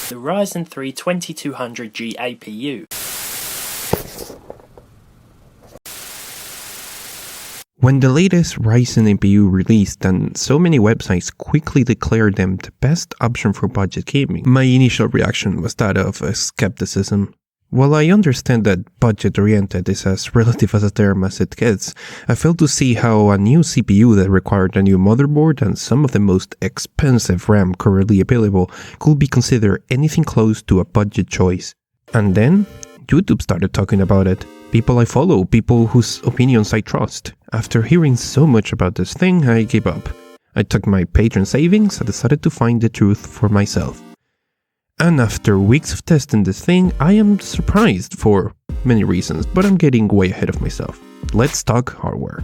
the Ryzen 3 2200g APU. When the latest Ryzen APU released and so many websites quickly declared them the best option for budget gaming, my initial reaction was that of skepticism. While I understand that budget-oriented is as relative as a term as it gets, I failed to see how a new CPU that required a new motherboard and some of the most expensive RAM currently available could be considered anything close to a budget choice. And then, YouTube started talking about it. People I follow, people whose opinions I trust. After hearing so much about this thing, I gave up. I took my Patreon savings and decided to find the truth for myself. And after weeks of testing this thing, I am surprised for many reasons, but I'm getting way ahead of myself. Let's talk hardware.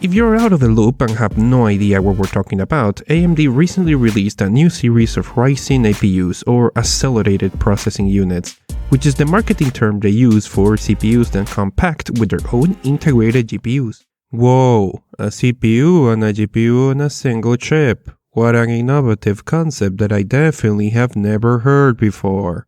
If you're out of the loop and have no idea what we're talking about, AMD recently released a new series of Ryzen APUs, or Accelerated Processing Units, which is the marketing term they use for CPUs that come packed with their own integrated GPUs. Whoa, a CPU and a GPU on a single chip. What an innovative concept that I definitely have never heard before.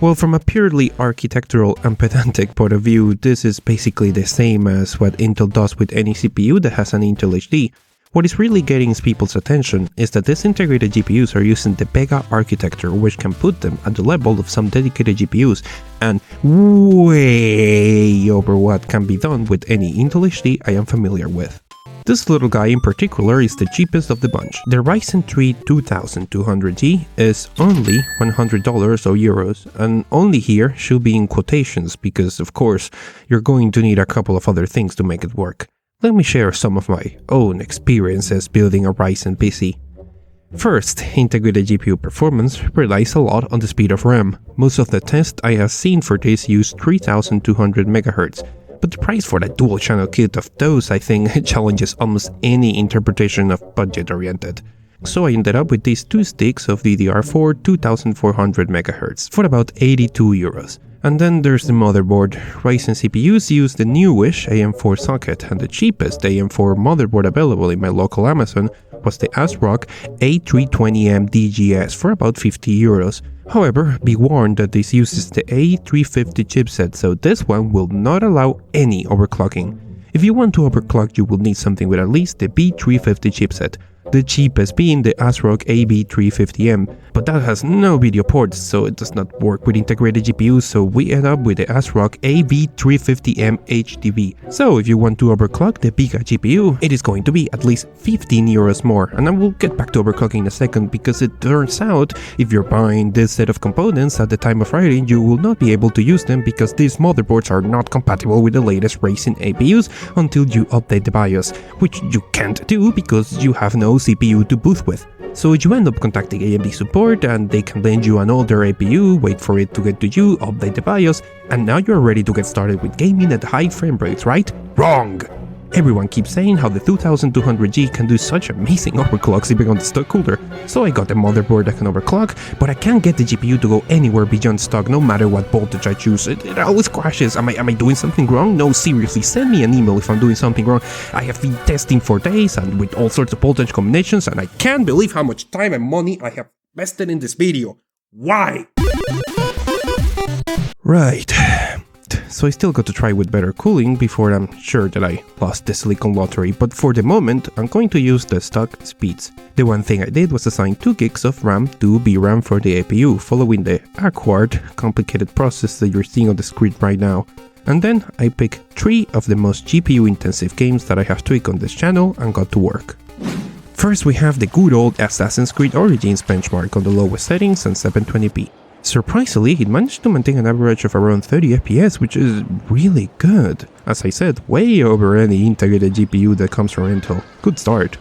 Well, from a purely architectural and pedantic point of view, this is basically the same as what Intel does with any CPU that has an Intel HD. What is really getting people's attention is that these integrated GPUs are using the Vega architecture, which can put them at the level of some dedicated GPUs and way over what can be done with any Intel HD I am familiar with. This little guy in particular is the cheapest of the bunch. The Ryzen 3 2200G is only $100 or euros, and only here should be in quotations because of course you're going to need a couple of other things to make it work. Let me share some of my own experiences building a Ryzen PC. First, integrated GPU performance relies a lot on the speed of RAM. Most of the tests I have seen for this use 3200 MHz. But the price for that dual channel kit of those, I think, challenges almost any interpretation of budget-oriented. So I ended up with these two sticks of DDR4 2400 MHz for about 82 euros. And then there's the motherboard. Ryzen CPUs use the newish AM4 socket, and the cheapest AM4 motherboard available in my local Amazon was the ASRock A320M DGS for about 50 euros. However, be warned that this uses the A350 chipset, so this one will not allow any overclocking. If you want to overclock, you will need something with at least the B350 chipset, the cheapest being the ASRock AB350M, but that has no video ports, so it does not work with integrated GPUs, so we end up with the ASRock AB350M HDV. So if you want to overclock the Vega GPU, it is going to be at least 15 euros more, and I will get back to overclocking in a second, because it turns out if you're buying this set of components at the time of writing, you will not be able to use them because these motherboards are not compatible with the latest Ryzen APUs until you update the BIOS, which you can't do because you have no CPU to boot with. So you end up contacting AMD support and they can lend you an older APU, wait for it to get to you, update the BIOS, and now you're ready to get started with gaming at high frame rates, right? Wrong! Everyone keeps saying how the 2200G can do such amazing overclocks even on the stock cooler, so I got the motherboard that can overclock, but I can't get the GPU to go anywhere beyond stock no matter what voltage I choose. It always crashes. Am I doing something wrong? No, seriously, send me an email if I'm doing something wrong. I have been testing for days and with all sorts of voltage combinations, and I can't believe how much time and money I have invested in this video. Why? Right. So I still got to try with better cooling before I'm sure that I lost the silicon lottery, but for the moment I'm going to use the stock speeds. The one thing I did was assign 2 gigs of RAM to VRAM for the APU, following the awkward, complicated process that you're seeing on the screen right now. And then I picked 3 of the most GPU intensive games that I have tweaked on this channel and got to work. First we have the good old Assassin's Creed Origins benchmark on the lowest settings and 720p. Surprisingly, it managed to maintain an average of around 30 FPS, which is really good. As I said, way over any integrated GPU that comes from Intel. Good start.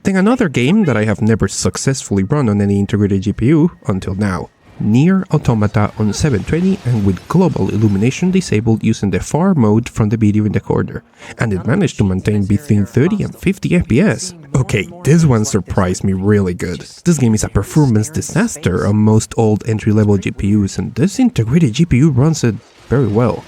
Then another game that I have never successfully run on any integrated GPU until now. Nier Automata on 720 and with global illumination disabled using the far mode from the video in the corner, and it managed to maintain between 30 and 50 FPS. Okay, this one surprised me really good. This game is a performance disaster on most old entry-level GPUs, and this integrated GPU runs it very well.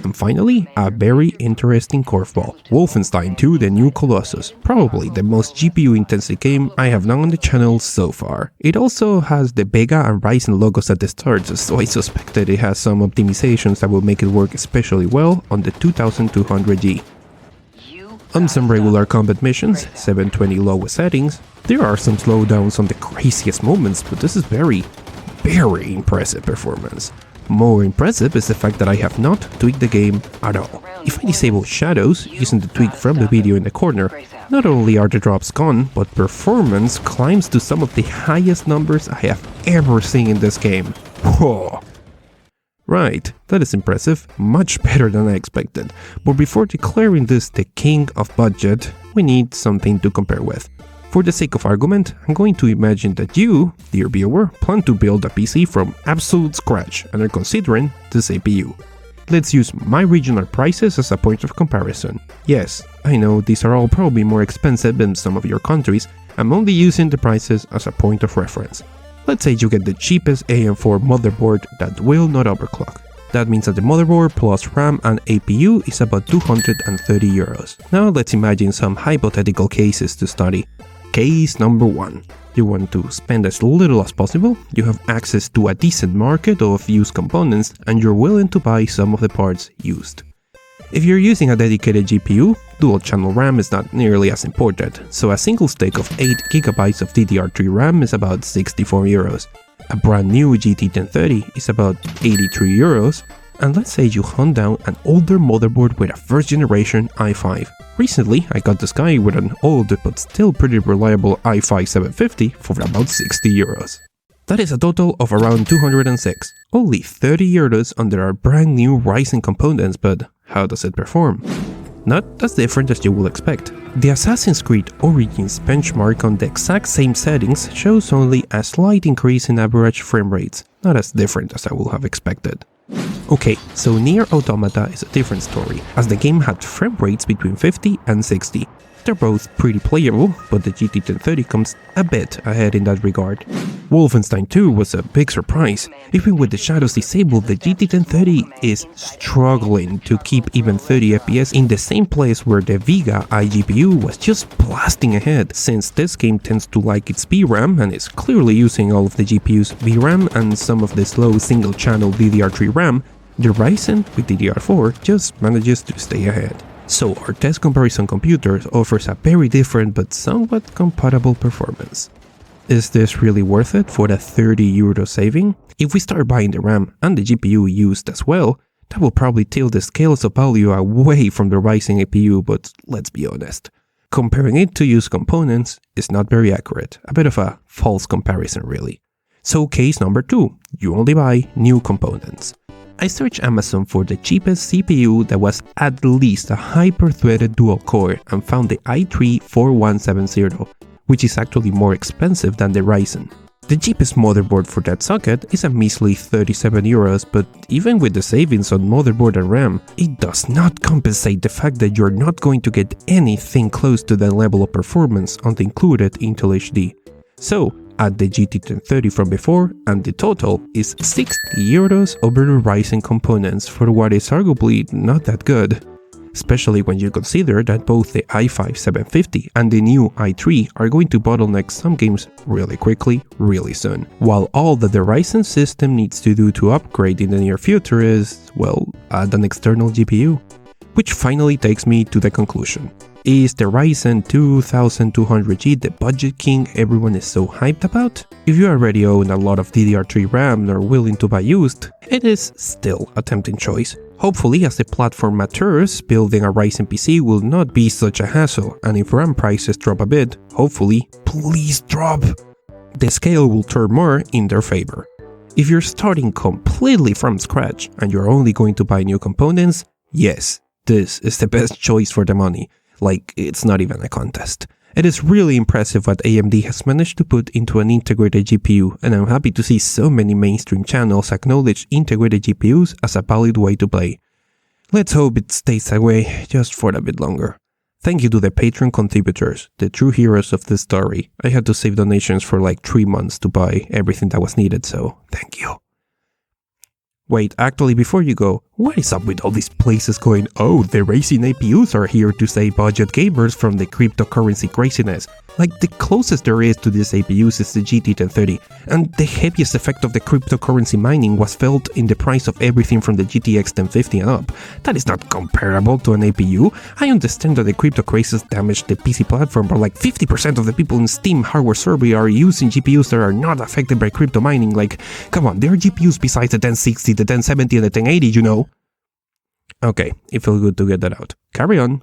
And finally, a very interesting curveball, Wolfenstein 2 The New Colossus, probably the most GPU-intensive game I have done on the channel so far. It also has the Vega and Ryzen logos at the start, so I suspected it has some optimizations that will make it work especially well on the 2200G. On some regular combat missions, 720 lowest settings, there are some slowdowns on the craziest moments, but this is very impressive performance. More impressive is the fact that I have not tweaked the game at all. If I disable shadows using the tweak from the video in the corner, not only are the drops gone, but performance climbs to some of the highest numbers I have ever seen in this game. Whoa! Right, that is impressive, much better than I expected. But before declaring this the king of budget, we need something to compare with. For the sake of argument, I'm going to imagine that you, dear viewer, plan to build a PC from absolute scratch and are considering the CPU. Let's use my regional prices as a point of comparison. Yes, I know these are all probably more expensive than some of your countries, I'm only using the prices as a point of reference. Let's say you get the cheapest AM4 motherboard that will not overclock. That means that the motherboard plus RAM and APU is about 230 euros. Now let's imagine some hypothetical cases to study. Case number 1. You want to spend as little as possible, you have access to a decent market of used components, and you're willing to buy some of the parts used. If you're using a dedicated GPU, dual channel RAM is not nearly as important, so a single stick of 8GB of DDR3 RAM is about 64 euros. A brand new GT 1030 is about 83 euros, and let's say you hunt down an older motherboard with a first generation i5. Recently, I got this guy with an old but still pretty reliable i5 750 for about 60 euros. That is a total of around 206, only 30 euros under our brand new Ryzen components, but how does it perform? Not as different as you will expect. The Assassin's Creed Origins benchmark on the exact same settings shows only a slight increase in average frame rates, not as different as I would have expected. Okay, so Nier Automata is a different story, as the game had frame rates between 50 and 60. They're both pretty playable, but the GT 1030 comes a bit ahead in that regard. Wolfenstein 2 was a big surprise. Even with the shadows disabled, the GT 1030 is struggling to keep even 30 FPS in the same place where the Vega iGPU was just blasting ahead. Since this game tends to like its VRAM and is clearly using all of the GPU's VRAM and some of the slow single-channel DDR3 RAM, the Ryzen with DDR4 just manages to stay ahead. So our test comparison computer offers a very different but somewhat compatible performance. Is this really worth it for the 30 euro saving? If we start buying the RAM and the GPU used as well, that will probably tilt the scales of value away from the Ryzen APU, but let's be honest. Comparing it to used components is not very accurate, a bit of a false comparison really. So case number 2, you only buy new components. I searched Amazon for the cheapest CPU that was at least a hyper-threaded dual-core and found the i3 4170, which is actually more expensive than the Ryzen. The cheapest motherboard for that socket is a measly 37 euros, but even with the savings on motherboard and RAM, it does not compensate the fact that you're not going to get anything close to that level of performance on the included Intel HD. So, add the GT 1030 from before, and the total is 60 euros over the Ryzen components for what is arguably not that good. Especially when you consider that both the i5 750 and the new i3 are going to bottleneck some games really quickly, really soon. While all that the Ryzen system needs to do to upgrade in the near future is, well, add an external GPU. Which finally takes me to the conclusion. Is the Ryzen 2200G the budget king everyone is so hyped about? If you already own a lot of DDR3 RAM and are willing to buy used, it is still a tempting choice. Hopefully, as the platform matures, building a Ryzen PC will not be such a hassle, and if RAM prices drop a bit, hopefully, please drop, the scale will turn more in their favor. If you're starting completely from scratch and you're only going to buy new components, yes, this is the best choice for the money. Like, it's not even a contest. It is really impressive what AMD has managed to put into an integrated GPU, and I'm happy to see so many mainstream channels acknowledge integrated GPUs as a valid way to play. Let's hope it stays that way just for a bit longer. Thank you to the Patreon contributors, the true heroes of this story. I had to save donations for like 3 months to buy everything that was needed, so thank you. Wait, actually, before you go, what is up with all these places going, oh, the Ryzen APUs are here to save budget gamers from the cryptocurrency craziness? Like, the closest there is to these APUs is the GT1030, and the heaviest effect of the cryptocurrency mining was felt in the price of everything from the GTX 1050 and up. That is not comparable to an APU. I understand that the crypto crazes damaged the PC platform, but like 50% of the people in Steam hardware survey are using GPUs that are not affected by crypto mining. Like, come on, there are GPUs besides the 1060, the 1070 and the 1080, you know? Okay, it feels good to get that out. Carry on.